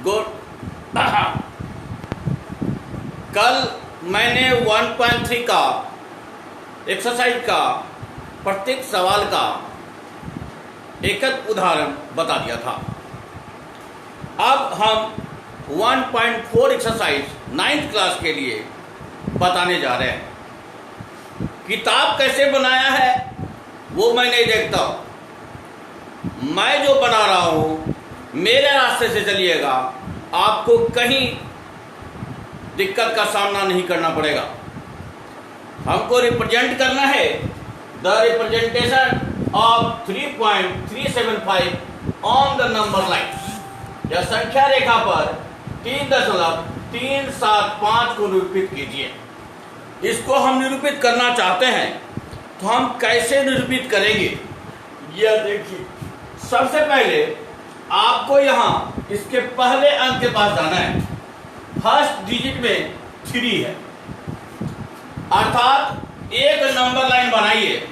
Good. कल मैंने 1.3 का एक्सरसाइज का प्रत्येक सवाल का एक उदाहरण बता दिया था। अब हम 1.4 एक्सरसाइज 9th क्लास के लिए बताने जा रहे हैं। किताब कैसे बनाया है वो मैं नहीं देखता हूँ, मैं जो बना रहा हूँ मेरे रास्ते से चलिएगा, आपको कहीं दिक्कत का सामना नहीं करना पड़ेगा। हमको रिप्रेजेंट करना है the representation of 3.375 on the number line. या संख्या रेखा पर 3.375 को निरूपित कीजिए। इसको हम निरूपित करना चाहते हैं तो हम कैसे निरूपित करेंगे, यह देखिए। सबसे पहले आपको यहाँ इसके पहले अंक के पास जाना है। फर्स्ट डिजिट में 3 है, अर्थात एक नंबर लाइन बनाइए।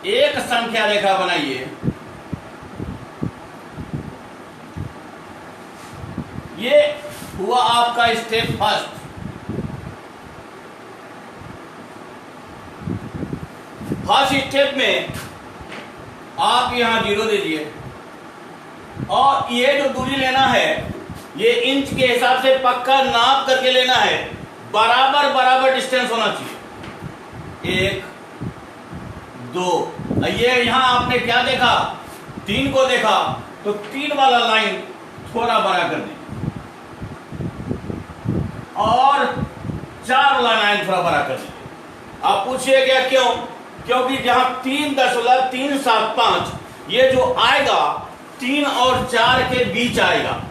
एक संख्या रेखा बनाइए। ये हुआ आपका स्टेप फर्स्ट। फर्स्ट स्टेप में आप यहां 0 दे दिए और ये जो दूरी लेना है ये इंच के हिसाब से पक्का नाप करके लेना है। बराबर बराबर डिस्टेंस होना चाहिए। 1 2। ये यहां आपने क्या देखा, 3 को देखा तो 3 वाला लाइन थोड़ा बड़ा कर दी और 4 वाला लाइन थोड़ा बड़ा कर दी। आप पूछिए क्या, क्यों? क्योंकि जहां 3.375 ये जो आएगा 3 और 4 के बीच आएगा।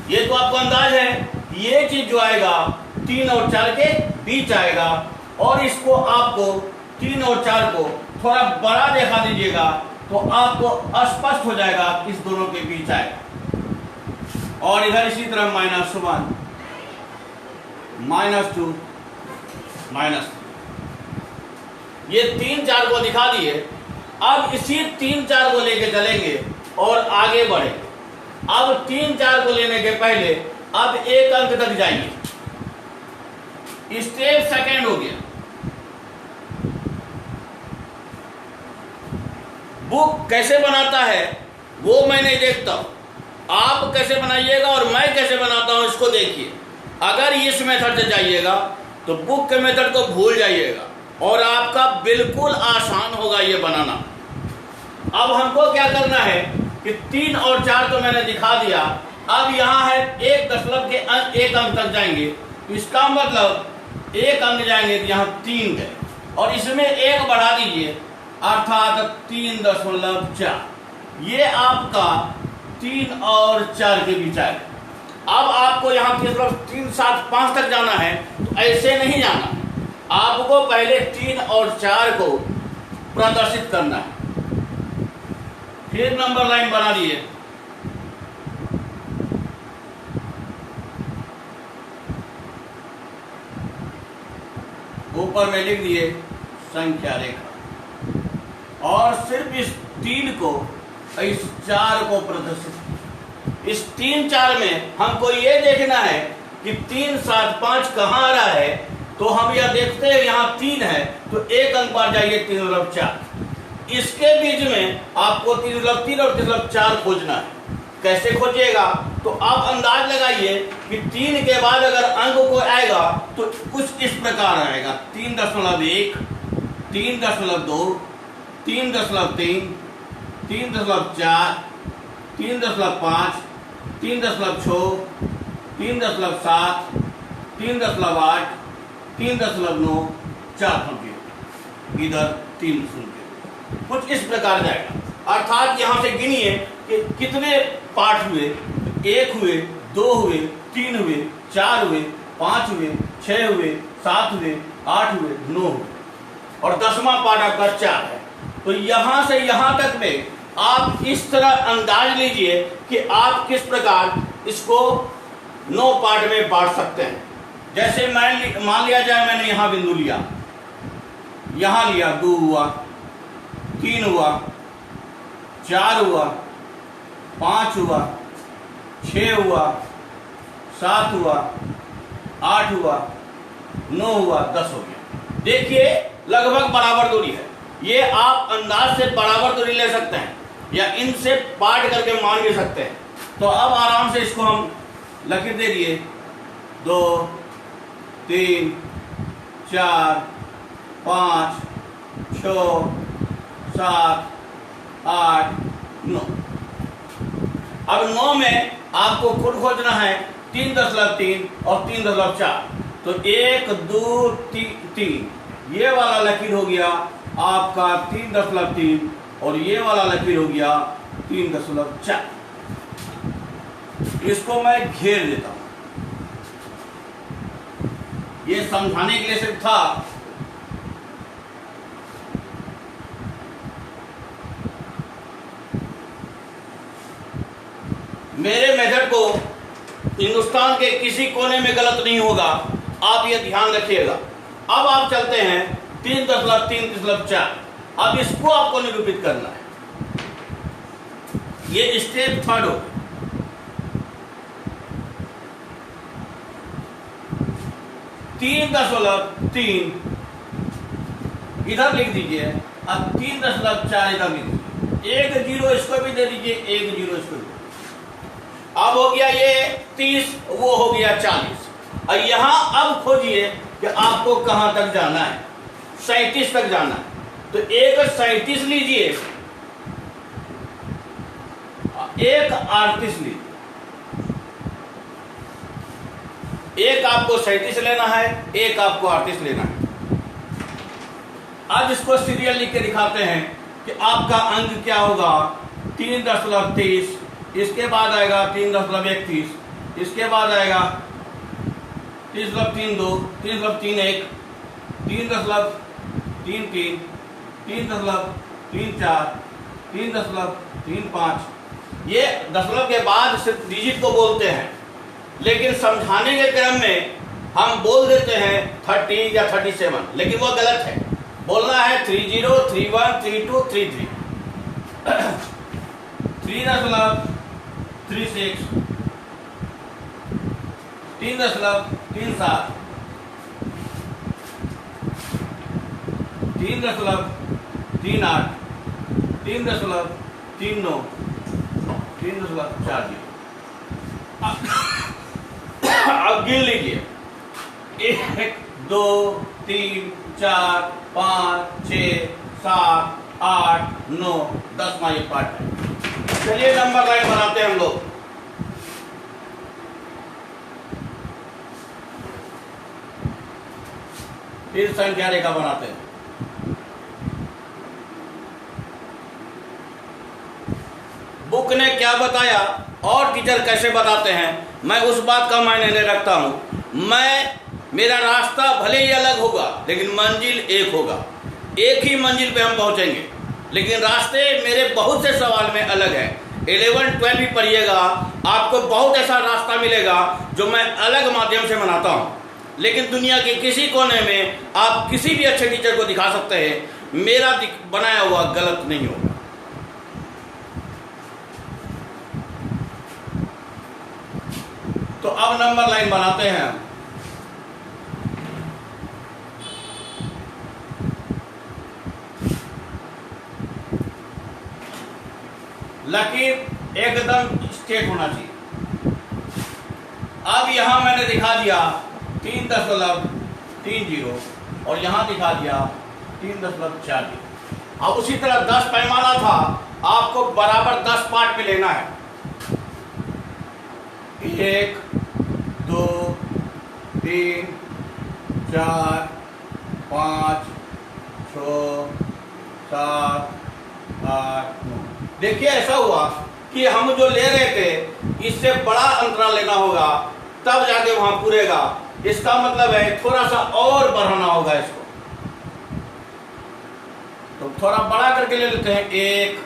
ये तो आपको अंदाज है, ये चीज जो आएगा 3 और 4 के बीच आएगा। और इसको आपको 3 और 4 को थोड़ा बड़ा दिखा दीजिएगा तो आपको स्पष्ट हो जाएगा इस दोनों के बीच आएगा। और इधर इसी तरह -1 -2 -3, ये 3 4 को दिखा दिए। अब इसी 3 4 को लेके चलेंगे और आगे बढ़े। अब 3 4 को लेने के पहले अब एक अंक तक जाइए। स्टेप सेकंड हो गया। बुक कैसे बनाता है वो मैं नहीं देखता, आप कैसे बनाइएगा और मैं कैसे बनाता हूं इसको देखिए। अगर इस मेथड से जाइएगा तो बुक के मेथड को भूल जाइएगा और आपका बिल्कुल आसान होगा ये बनाना। अब हमको क्या करना है कि 3 और 4 तो मैंने दिखा दिया। अब यहाँ है 1 दशमलव के एक अंक तक जाएंगे, तो इसका मतलब 1 अंक जाएंगे तो यहाँ 3 गए और इसमें 1 बढ़ा दीजिए अर्थात 3.4। ये आपका 3 और 4 के बीच आएगा। अब आपको यहाँ 3 7 5 तक जाना है तो ऐसे नहीं जाना, आपको पहले 3 और 4 को प्रदर्शित करना है। फिर नंबर लाइन बना दिए। ऊपर में लिख दिए संख्या रेखा और सिर्फ इस 3 को इस 4 को प्रदर्शित। इस 3 4 में हमको ये देखना है कि 3 7 5 कहाँ आ रहा है। तो हम यह देखते हैं यहाँ 3 है तो एक अंक बार जाइए 3.4। इसके बीच में आपको 3.3 और 3.4 खोजना है। कैसे खोजिएगा तो आप अंदाज लगाइए कि 3 के बाद अगर अंक को आएगा तो कुछ इस प्रकार आएगा। 3.1 3.2 3.3 3.4 3.5 3.6 3.7 3.8 3.9 4 संख्या, इधर 3 संख्या, कुछ इस प्रकार जाएगा। अर्थात यहां से गिनिए कि कितने पार्ट हुए। 1 हुए, 2 हुए, 3 हुए, 4 हुए, 5 हुए, 6 हुए, 7 हुए, 8 हुए, 9 हुए और 10वां पार्ट आपका 4 है। तो यहां से यहां तक में आप इस तरह अंदाज लीजिए कि आप किस प्रकार इसको 9 पार्ट में बांट सकते हैं। जैसे मान लिया जाए मैंने यहां बिंदु लिया, यहां लिया 2 हुआ, 3 हुआ, 4 हुआ, 5 हुआ, 6 हुआ, 7 हुआ, 8 हुआ, 9 हुआ, 10 हो गया। देखिए लगभग बराबर दूरी है। ये आप अंदाज से बराबर दूरी ले सकते हैं या इनसे पार्ट करके मान भी सकते हैं। तो अब आराम से इसको हम लकीर दे दिए, 2 3 4 5 6 7 8 9। अब 9 में आपको खुद खोजना है 3.3 और 3.4। तो 1 2 3 ये वाला लकीर हो गया आपका 3.3 और ये वाला लकीर हो गया 3.4। इसको मैं घेर देता हूं। ये समझाने के लिए सिर्फ था। मेरे मेथड को हिंदुस्तान के किसी कोने में गलत नहीं होगा, आप ये ध्यान रखिएगा। अब आप चलते हैं 3.3 3.4। अब इसको आपको निरूपित करना है। ये स्टेप 3 हो। 3.3 इधर लिख दीजिए, अब 3.4 इधर लिख दीजिए। 1 0 इसको भी दे दीजिए, 1 0 इसको भी। अब हो गया ये 30, वो हो गया 40। और यहां अब खोजिए कि आपको कहां तक जाना है। 37 तक जाना है। तो एक 37 लीजिए, एक 38 लीजिए। एक आपको 37 लेना है, एक आपको 38 लेना है। अब इसको सीरियल लिख के दिखाते हैं कि आपका अंक क्या होगा। 3.30, इसके बाद आएगा 3.31, इसके बाद आएगा 3.32, 3.31, 3.33, 3.34, 3.35। ये दशमलव के बाद सिर्फ डिजिट को बोलते हैं, लेकिन समझाने के क्रम में हम बोल देते हैं 30 या 37, लेकिन वो गलत है। बोलना है 30, 31, 32, 33, 3.36, 3.37, 3.38, 3.39, 3.40। अब गिन लीजिए, 1 2 3 4 5 6 7 8 9 10 ये पार्ट है। चलिए नंबर लाइन बनाते हैं हम लोग। फिर संख्या रेखा बनाते हैं। बुक ने क्या बताया और टीचर कैसे बताते हैं, मैं उस बात का मायने नहीं रखता हूं। मेरा रास्ता भले ही अलग होगा, लेकिन मंजिल एक होगा। एक ही मंजिल पे हम पहुंचेंगे, लेकिन रास्ते मेरे बहुत से सवाल में अलग है। 11 12 भी पढ़िएगा, आपको बहुत ऐसा रास्ता मिलेगा जो मैं अलग माध्यम से बनाता हूं। लेकिन दुनिया के किसी कोने में आप किसी भी अच्छे टीचर को दिखा सकते हैं, मेरा बनाया हुआ गलत नहीं होगा। तो अब नंबर लाइन बनाते हैं। लकीर एकदम स्ट्रेट होना चाहिए। अब यहां मैंने दिखा दिया 3.30 और यहां दिखा दिया 3.40। अब उसी तरह 10 पैमाना था, आपको बराबर 10 पार्ट में लेना है। 1 2 3 4 5 6 7 8 9। देखिए ऐसा हुआ कि हम जो ले रहे थे इससे बड़ा अंतराल लेना होगा, तब जाके वहां पूरेगा। इसका मतलब है थोड़ा सा और बढ़ाना होगा इसको। तो थोड़ा बड़ा करके ले लेते हैं। 1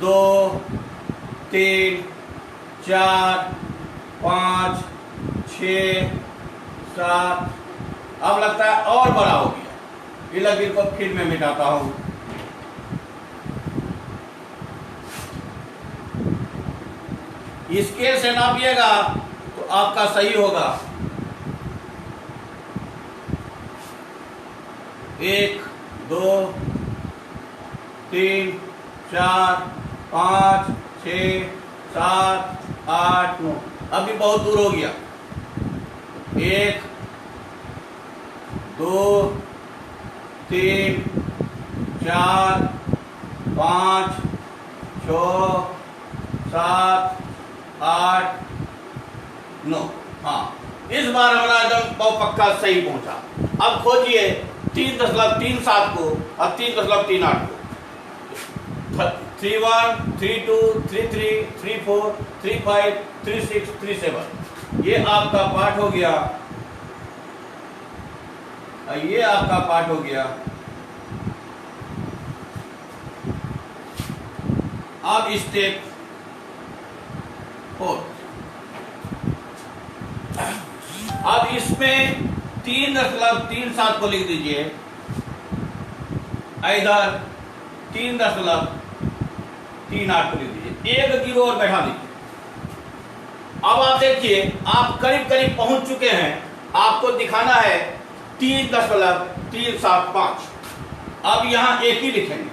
2 3 4 5 6 7। अब लगता है और बड़ा हो गया। ये लकीर को फिर मैं मिटाता हूं। स्केल से नापिएगा तो आपका सही होगा। 1 2 3 4 5 6 7 8 9। अभी बहुत दूर हो गया। 1 2 3 4 5 6 7 8 9। हाँ, इस बार हमारा एकदम बहुत पक्का सही पहुंचा। अब खोजिए 3.37 को और 3.38 को। 31 32 33 34 35 36 37। ये आपका पाठ हो गया। ये आपका पाठ हो गया। अब स्टेप 4। अब इसमें 3.37 को लिख दीजिए, इधर 3.38 को लिख दीजिए, एक जीरो और बैठा दीजिए। अब आप देखिए, आप करीब करीब पहुंच चुके हैं। आपको दिखाना है 3.375। अब यहां एक ही लिखेंगे।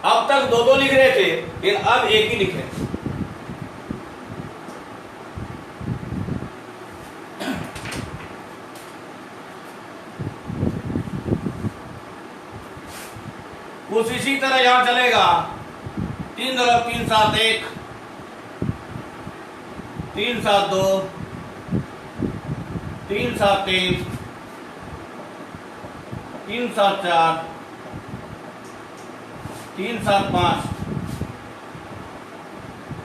अब तक दो दो लिख रहे थे, लेकिन अब एक ही लिखेंगे। कुछ इसी तरह यहां चलेगा। 3.371 372 373 374 375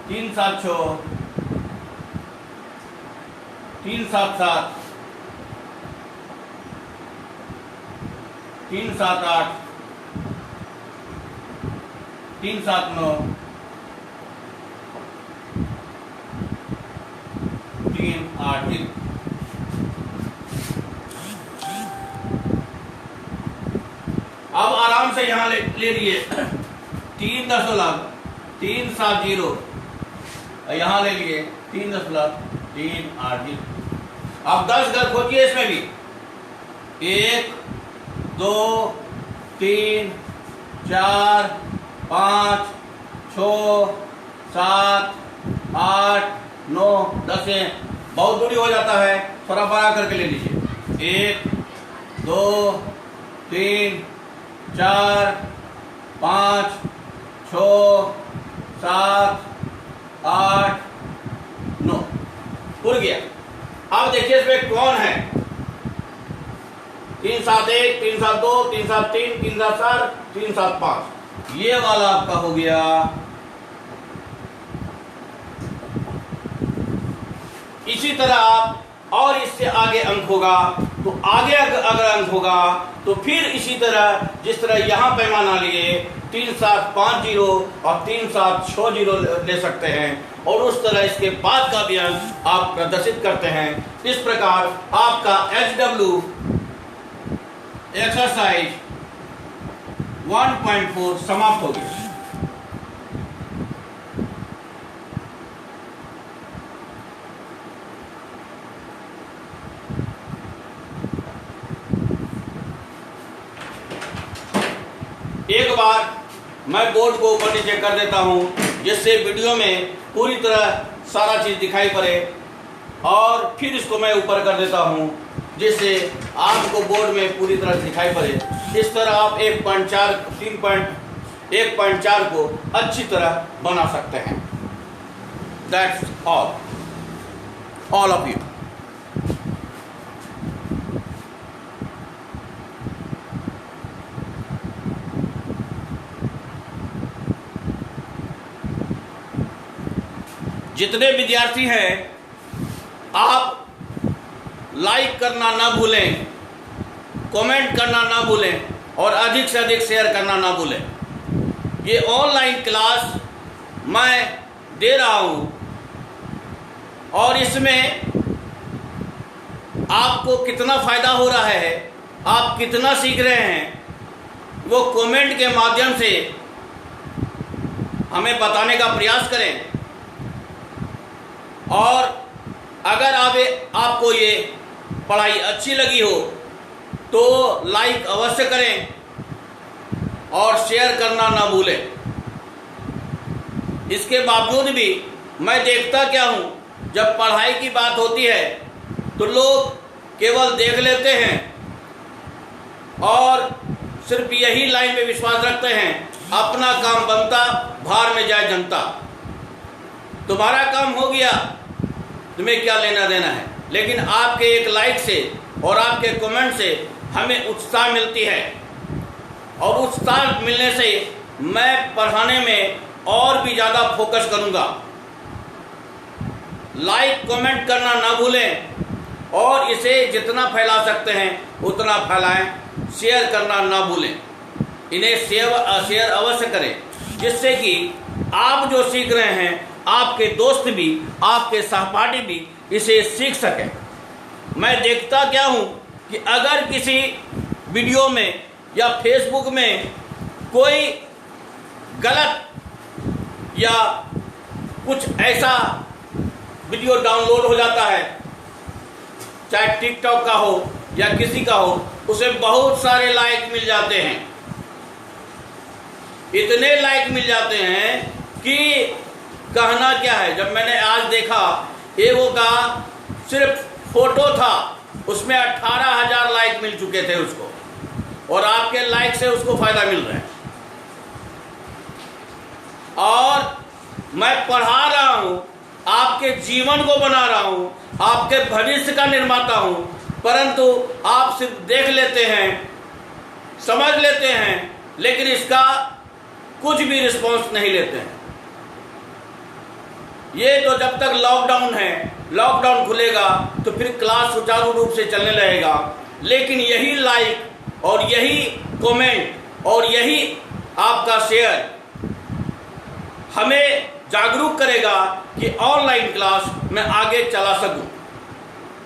376 377 378 379 381। अब आराम से यहां ले लिए 3.370। यहां ले लिए 3.380। अब 10 घर खोजिए इसमें भी। 1 2 3 4 5 6 7 8 9 10 है। बहुत दूरी हो जाता है, थोड़ा बड़ा करके ले लीजिए। 1 2 3 4 5 6 7 8 9 उड़ गया। अब देखिए इसमें कौन है। 371 372 373 374 375। ये वाला आपका हो गया। इसी तरह आप और इससे आगे अंक होगा तो आगे अगर अंक होगा तो फिर इसी तरह, जिस तरह यहां पैमाना लिए 3750 और 3760 ले सकते हैं, और उस तरह इसके बाद का भी अंक आप प्रदर्शित करते हैं। इस प्रकार आपका HW एक्सरसाइज 1.4 समाप्त हो गया। एक बार मैं बोर्ड को ऊपर नीचे कर देता हूं, जिससे वीडियो में पूरी तरह सारा चीज दिखाई पड़े, और फिर इसको मैं ऊपर कर देता हूं, जिससे आपको बोर्ड में पूरी तरह दिखाई पड़े। इस तरह आप 1.4 को अच्छी तरह बना सकते हैं। That's all of you. जितने विद्यार्थी हैं, आप लाइक करना ना भूलें, कमेंट करना ना भूलें, और अधिक से अधिक शेयर करना ना भूलें। ये ऑनलाइन क्लास मैं दे रहा हूँ, और इसमें आपको कितना फ़ायदा हो रहा है, आप कितना सीख रहे हैं, वो कमेंट के माध्यम से हमें बताने का प्रयास करें। और अगर आपको ये पढ़ाई अच्छी लगी हो तो लाइक अवश्य करें और शेयर करना ना भूलें। इसके बावजूद भी मैं देखता क्या हूँ, जब पढ़ाई की बात होती है तो लोग केवल देख लेते हैं और सिर्फ यही लाइन में विश्वास रखते हैं, अपना काम बनता भार में जाए जनता। तुम्हारा काम हो गया, तुम्हें क्या लेना देना है। लेकिन आपके एक लाइक से और आपके कमेंट से हमें उत्साह मिलती है और उत्साह मिलने से मैं पढ़ाने में और भी ज़्यादा फोकस करूँगा। लाइक कमेंट करना ना भूलें और इसे जितना फैला सकते हैं उतना फैलाएं। शेयर करना ना भूलें, इन्हें शेयर अवश्य करें, जिससे कि आप जो सीख रहे हैं आपके दोस्त भी, आपके सहपाठी भी इसे सीख सकें। मैं देखता क्या हूँ कि अगर किसी वीडियो में या फेसबुक में कोई गलत या कुछ ऐसा वीडियो डाउनलोड हो जाता है, चाहे टिकटॉक का हो या किसी का हो, उसे बहुत सारे लाइक मिल जाते हैं। इतने लाइक मिल जाते हैं कि कहना क्या है। जब मैंने आज देखा, एगो का सिर्फ फोटो था, उसमें 18,000 लाइक मिल चुके थे उसको, और आपके लाइक से उसको फायदा मिल रहा है। और मैं पढ़ा रहा हूं, आपके जीवन को बना रहा हूं, आपके भविष्य का निर्माता हूं, परंतु आप सिर्फ देख लेते हैं, समझ लेते हैं, लेकिन इसका कुछ भी रिस्पॉन्स नहीं लेते हैं। ये तो जब तक लॉकडाउन है, लॉकडाउन खुलेगा तो फिर क्लास सुचारू रूप से चलने लगेगा। लेकिन यही लाइक और यही कमेंट और यही आपका शेयर हमें जागरूक करेगा कि ऑनलाइन क्लास मैं आगे चला सकूं,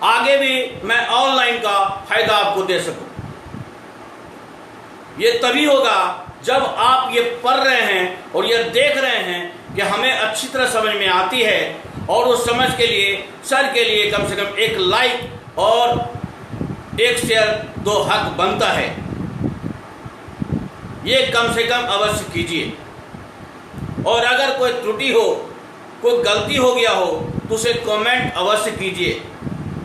आगे भी मैं ऑनलाइन का फायदा आपको दे सकूं। ये तभी होगा जब आप ये पढ़ रहे हैं और ये देख रहे हैं कि हमें अच्छी तरह समझ में आती है, और उस समझ के लिए सर के लिए कम से कम एक लाइक और एक शेयर दो हक बनता है। ये कम से कम अवश्य कीजिए। और अगर कोई त्रुटि हो, कोई गलती हो गया हो, तो उसे कमेंट अवश्य कीजिए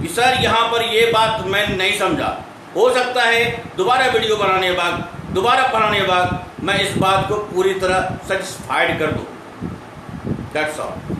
कि सर यहाँ पर ये बात मैं नहीं समझा। हो सकता है दोबारा वीडियो बनाने के बाद, दोबारा पढ़ाने के बाद मैं इस बात को पूरी तरह सेटिस्फाइड कर दूँ। That's all.